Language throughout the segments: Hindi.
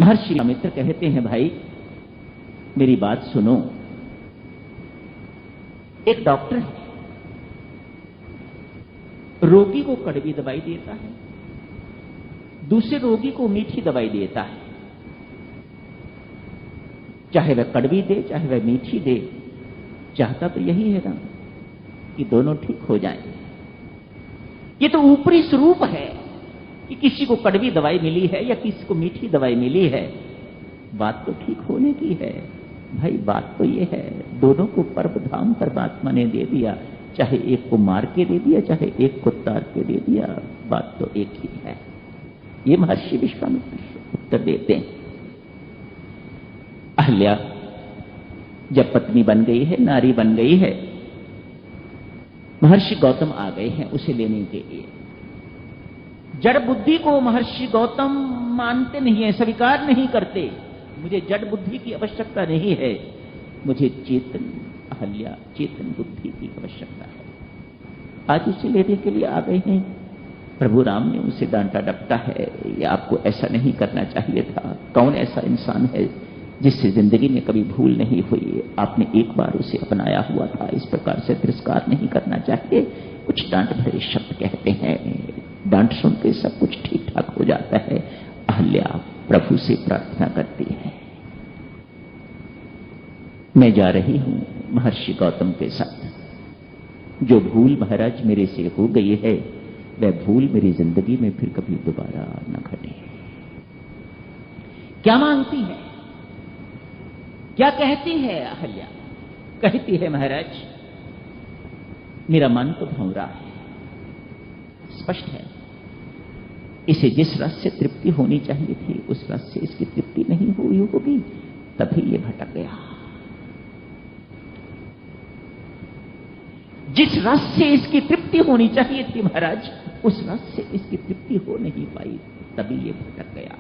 महर्षि विश्वामित्र कहते हैं, भाई मेरी बात सुनो। एक डॉक्टर है, रोगी को कड़वी दवाई देता है, दूसरे रोगी को मीठी दवाई देता है। चाहे वह कड़वी दे चाहे वह मीठी दे, चाहता तो यही है ना कि दोनों ठीक हो जाएं। ये तो ऊपरी स्वरूप है कि किसी को कड़वी दवाई मिली है या किसी को मीठी दवाई मिली है, बात तो ठीक होने की है। भाई बात तो ये है, दोनों को परम धाम परमात्मा ने दे दिया, चाहे एक को मार के दे दिया चाहे एक को तार के दे दिया, बात तो एक ही है। ये महर्षि विश्वामित्र उत्तर देते हैं। अहल्या जब पत्नी बन गई है, नारी बन गई है, महर्षि गौतम आ गए हैं उसे लेने के लिए। जड़ बुद्धि को महर्षि गौतम मानते नहीं है, स्वीकार नहीं करते। मुझे जड़ बुद्धि की आवश्यकता नहीं है, मुझे चेतन अहल्या चेतन बुद्धि की आवश्यकता है। आज उसे लेने के लिए आ गए हैं। प्रभु राम ने उसे डांटा डपटा है, ये आपको ऐसा नहीं करना चाहिए था। कौन ऐसा इंसान है जिससे जिंदगी में कभी भूल नहीं हुई? आपने एक बार उसे अपनाया हुआ था, इस प्रकार से तिरस्कार नहीं करना चाहिए। कुछ डांट भरे शब्द कहते हैं, डांट सुन के सब कुछ ठीक ठाक हो जाता है। अहल्या प्रभु से प्रार्थना करती है, मैं जा रही हूं महर्षि गौतम के साथ। जो भूल महाराज मेरे से हो गई है, वह भूल मेरी जिंदगी में फिर कभी दोबारा न घटे। क्या मांगती है, क्या कहती है अहल्या? कहती है, महाराज मेरा मन तो भंवरा है, स्पष्ट है, इसे जिस रस से तृप्ति होनी चाहिए थी उस रस से इसकी तृप्ति नहीं हुई होगी, तभी ये भटक गया। जिस रस से इसकी तृप्ति होनी चाहिए थी महाराज, उस रस से इसकी तृप्ति हो नहीं पाई, तभी ये भटक गया।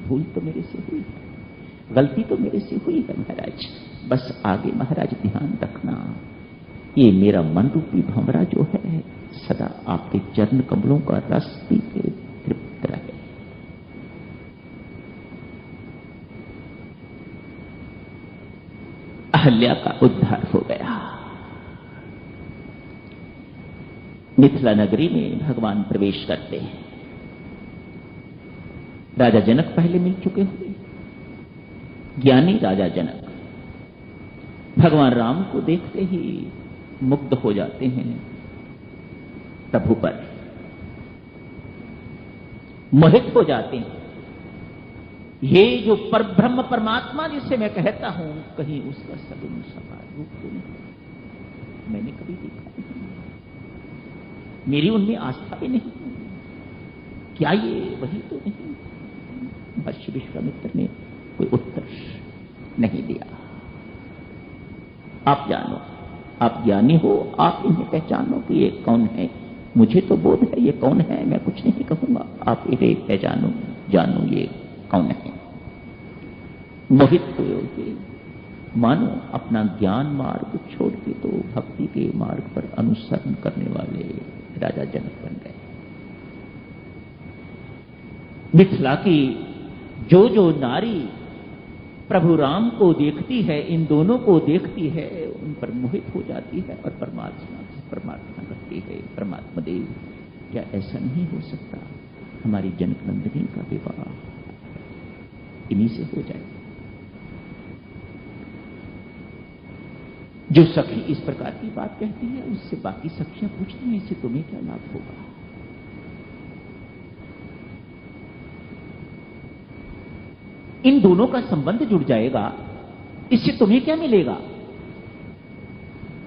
भूल तो मेरे से हुई है, गलती तो मेरे से हुई है महाराज। बस आगे महाराज ध्यान रखना, ये मेरा मन रूपी भंवरा जो है सदा आपके चरण कमलों का रस पी के तृप्त रहे। अहल्या का उद्धार हो गया। मिथिला नगरी में भगवान प्रवेश करते हैं। राजा जनक पहले मिल चुके हुए, ज्ञानी राजा जनक भगवान राम को देखते ही मुग्ध हो जाते हैं, प्रभु पर मोहित हो जाते हैं। ये जो परब्रह्म परमात्मा जिसे मैं कहता हूं, कहीं उसका सगुण साकार रूप तो नहीं मैंने कभी देखा नहीं, मेरी उनमें आस्था भी नहीं। क्या ये वही तो नहीं? महर्षि विश्वामित्र ने कोई उत्तर नहीं दिया। आप जानो, आप ज्ञानी हो, आप इन्हें पहचानो कि ये कौन है। मुझे तो बोध है ये कौन है, मैं कुछ नहीं कहूंगा, आप इन्हें पहचानो, जानो ये कौन है। मोहित हुए, मानो अपना ज्ञान मार्ग छोड़ के तो भक्ति के मार्ग पर अनुसरण करने वाले राजा जनक बन गए। मिथिला की जो जो नारी प्रभु राम को देखती है, इन दोनों को देखती है, उन पर मोहित हो जाती है और परमात्मा से प्रार्थना करती है, परमात्मा देव क्या ऐसा नहीं हो सकता, हमारी जनक नंदिनी का विवाह इन्हीं से हो जाए। जो सखी इस प्रकार की बात कहती है, उससे बाकी सखियां पूछती हैं, इससे तुम्हें क्या लाभ होगा? इन दोनों का संबंध जुड़ जाएगा, इससे तुम्हें क्या मिलेगा?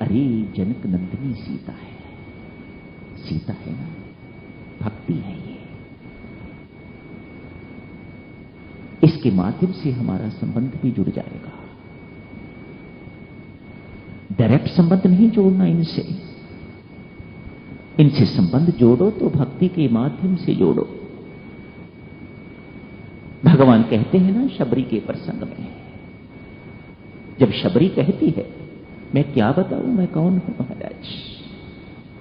अरे जनक नंदिनी सीता है, सीता है ना, भक्ति है ये, इसके माध्यम से हमारा संबंध भी जुड़ जाएगा। डायरेक्ट संबंध नहीं जोड़ना इनसे, इनसे संबंध जोड़ो तो भक्ति के माध्यम से जोड़ो। भगवान कहते हैं ना शबरी के प्रसंग में, जब शबरी कहती है मैं क्या बताऊं मैं कौन हूं महाराज,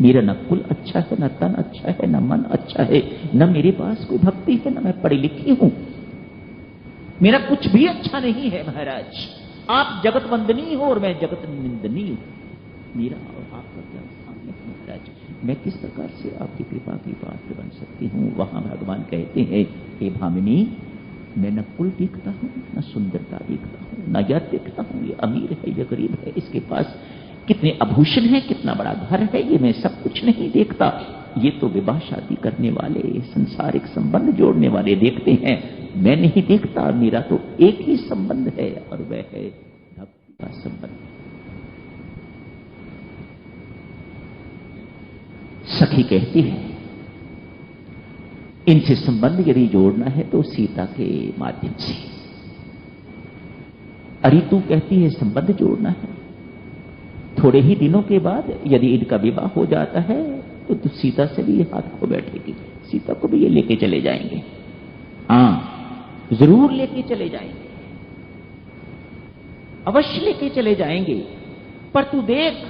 मेरा न कुल अच्छा है, न तन अच्छा है, न मन अच्छा है, न मेरे पास कोई भक्ति है, न मैं पढ़ी लिखी हूं, मेरा कुछ भी अच्छा नहीं है महाराज। आप जगत वंदनीय हो और मैं जगत निंदनीय हूं। मेरा और आपका क्या सामने है महाराज? मैं किस प्रकार से आपकी कृपा की पात्र बन सकती हूं? वहां भगवान कहते हैं, हे भामिनी, मैं न कुल देखता हूं, न सुंदरता देखता हूं, न यह देखता हूं ये अमीर है, ये गरीब है, इसके पास कितने आभूषण है, कितना बड़ा घर है, ये मैं सब कुछ नहीं देखता। ये तो विवाह शादी करने वाले, संसारिक संबंध जोड़ने वाले देखते हैं, मैं नहीं देखता। मेरा तो एक ही संबंध है और वह है भक्ति का संबंध। सखी कहती है, इनसे संबंध यदि जोड़ना है तो सीता के माध्यम से। अरे तू कहती है संबंध जोड़ना है, थोड़े ही दिनों के बाद यदि इनका विवाह हो जाता है तो तू सीता से भी हाथ खो बैठेगी, सीता को भी ये लेके चले जाएंगे। हाँ, जरूर लेके चले जाएंगे, अवश्य लेके चले जाएंगे। पर तू देख,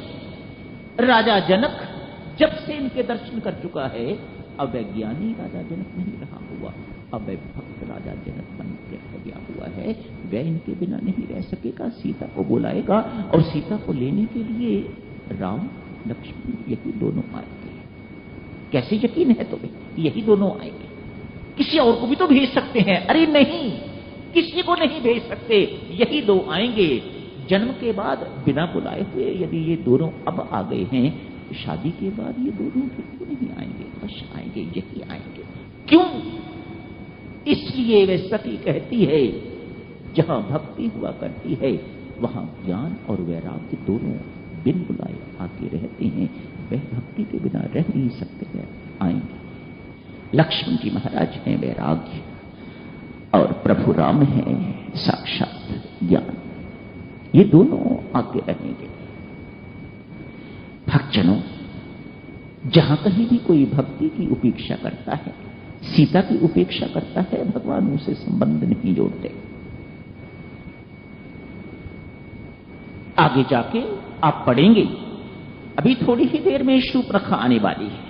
राजा जनक जब से इनके दर्शन कर चुका है, अब वह ज्ञानी राजा जनक नहीं रहा हुआ, अब वह भक्त राजा जनक बन के रह गया हुआ है। वह इनके बिना नहीं रह सकेगा, सीता को बुलाएगा और सीता को लेने के लिए राम लक्ष्मण यही दोनों आएंगे। कैसे यकीन है तुम्हें? यही दोनों आएंगे, किसी और को भी तो भेज सकते हैं। अरे नहीं, किसी को नहीं भेज सकते, यही दो आएंगे। जन्म के बाद बिना बुलाए हुए यदि ये दोनों अब आ गए हैं, शादी के बाद ये दोनों फिर क्यों नहीं आएंगे? अवश्य आएंगे, यही आएंगे। क्यों? इसलिए वे सती कहती है, जहां भक्ति हुआ करती है वहां ज्ञान और वैराग्य दोनों बिन बुलाए आके रहते हैं। वह भक्ति के बिना रह नहीं सकते हैं, आएंगे। लक्ष्मण जी महाराज हैं वैराग्य और प्रभु राम हैं साक्षात ज्ञान। ये दोनों आके रहेंगे। भक्तजनों, जहां कहीं भी कोई भक्ति की उपेक्षा करता है, सीता की उपेक्षा करता है, भगवान उसे संबंध नहीं जोड़ते। आगे जाके आप पढ़ेंगे, अभी थोड़ी ही देर में शूर्पणखा आने वाली है।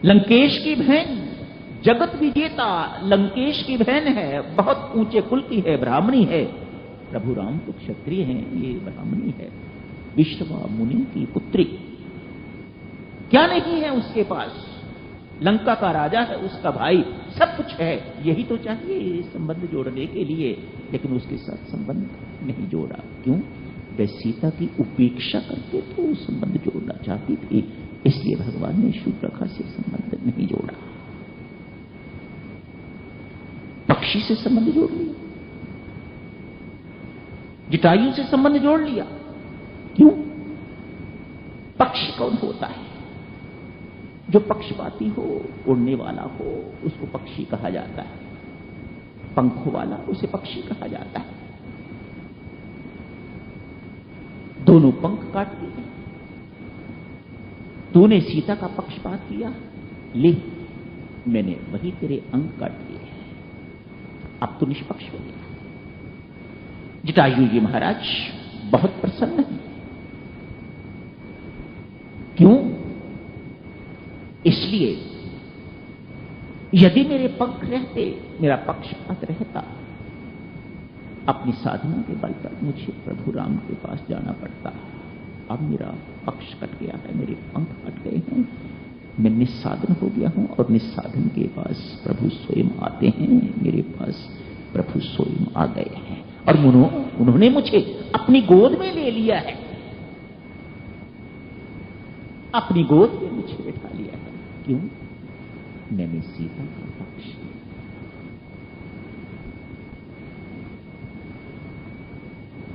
लंकेश की बहन, जगत विजेता लंकेश की बहन है, बहुत ऊंचे कुल की है, ब्राह्मणी है। प्रभु राम तो क्षत्रिय हैं, ये ब्राह्मणी है, विश्रवा मुनि की पुत्री। क्या नहीं है उसके पास? लंका का राजा है, उसका भाई, सब कुछ है। यही तो चाहिए संबंध जोड़ने के लिए, लेकिन उसके साथ संबंध नहीं जोड़ा। क्यों? वह सीता की उपेक्षा करके तो संबंध जोड़ना चाहती थी, इसलिए भगवान ने शूर्पणखा से संबंध नहीं जोड़ा। पक्षी से संबंध जोड़ लिया, जटायु से संबंध जोड़ लिया। क्यों? पक्षी कौन होता है? जो पक्षपाती हो, उड़ने वाला हो, उसको पक्षी कहा जाता है। पंखों वाला, उसे पक्षी कहा जाता है। दोनों पंख काट दिए, तूने सीता का पक्षपात किया, ले मैंने वही तेरे अंग काट दिए, अब तो निष्पक्ष हो गया। जटायु जी महाराज बहुत प्रसन्न हैं। क्यों? इसलिए यदि मेरे पंख रहते, मेरा पक्षपात रहता, अपनी साधना के बल पर मुझे प्रभु राम के पास जाना पड़ता। अब मेरा पक्ष कट गया है, मेरे पंख कट गए हैं, मैं निस्साधन हो गया हूं और निस्साधन के पास प्रभु स्वयं आते हैं। मेरे पास प्रभु स्वयं आ गए हैं और उन्होंने मुझे अपनी गोद में ले लिया है, अपनी गोद में मुझे बैठा लिया है। क्यों? मैंने सीता का पक्ष।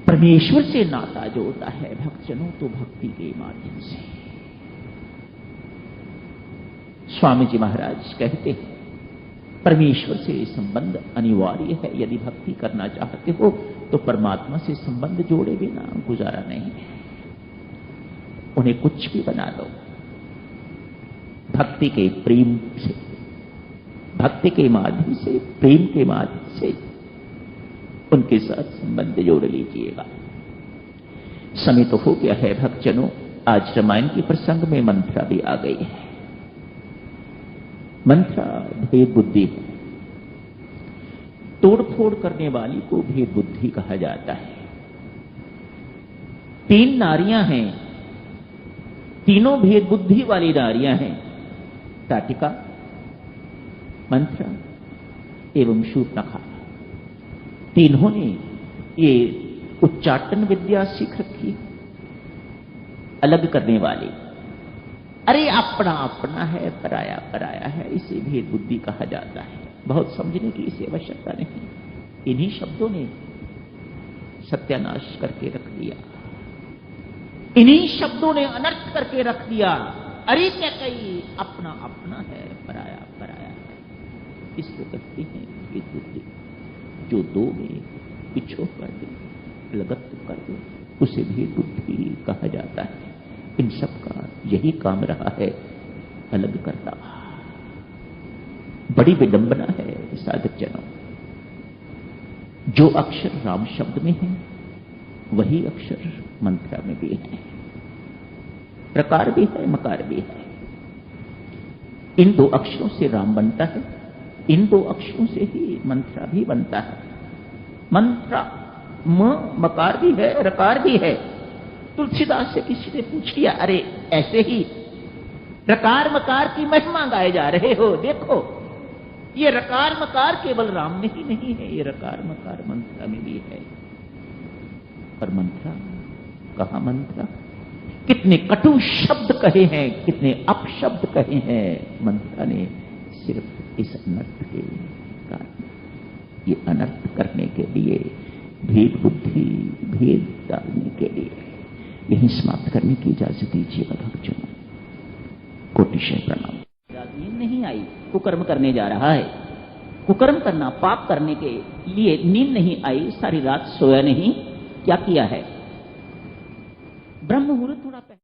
परमेश्वर से नाता जोड़ता है भक्तजनों तो भक्ति के माध्यम से। स्वामी जी महाराज कहते हैं, परमेश्वर से संबंध अनिवार्य है। यदि भक्ति करना चाहते हो तो परमात्मा से संबंध जोड़े बिना गुजारा नहीं है। उन्हें कुछ भी बना दो, भक्ति के प्रेम से, भक्ति के माध्यम से, प्रेम के माध्यम से उनके साथ संबंध जोड़ लीजिएगा। समय तो हो गया है भक्तजनों, आज रामायण की प्रसंग में मंत्रा भी आ गई है। मंत्रा भेद बुद्धि है। तोड़फोड़ करने वाली को भेद बुद्धि कहा जाता है। 3 नारियां हैं, तीनों भेद बुद्धि वाली नारियां हैं, ताटिका, मंत्रा एवं शूर्पणखा। तीनों ने ये उच्चाटन विद्या सीख रखी, अलग करने वाली। अरे अपना अपना है, पराया पराया है, इसे भेद बुद्धि कहा जाता है। बहुत समझने की इसे आवश्यकता नहीं। इन्हीं शब्दों ने सत्यानाश करके रख दिया, इन्हीं शब्दों ने अनर्थ करके रख दिया। अरे क्या कही, अपना अपना है, पराया पराया है, इसको कहते हैं भेद बुद्धि। जो दो में पिछो कर दे, लगत्व कर दे, उसे भेद बुद्धि कहा जाता है। इन सब का यही काम रहा है, अलग करना। बड़ी विडंबना है साधक जनों। जो अक्षर राम शब्द में है वही अक्षर मंत्रा में भी है, प्रकार भी है, मकार भी है। इन 2 अक्षरों से राम बनता है, इन 2 अक्षरों से ही मंत्रा भी बनता है। मंत्रा मकार भी है, रकार भी है। तुलसीदास से किसी ने पूछ लिया, अरे ऐसे ही रकार मकार की महिमा गाए जा रहे हो, देखो ये रकार मकार केवल राम में ही नहीं है, ये रकार मकार मंत्रा में भी है। पर मंत्रा कहा, मंत्रा कितने कटु शब्द कहे हैं, कितने अपशब्द कहे हैं मंत्रा ने, सिर्फ इस अनर्थ के कारण। ये अनर्थ करने के लिए, भेद बुद्धि भेद डालने के लिए। यही समाप्त करने की इजाजत दीजिएगा भक्तजनों। कोटिशय प्रणाम। नींद नहीं आई, कुकर्म करने जा रहा है। कुकर्म करना, पाप करने के लिए नींद नहीं आई, सारी रात सोया नहीं। क्या किया है? ब्रह्म मुहूर्त थोड़ा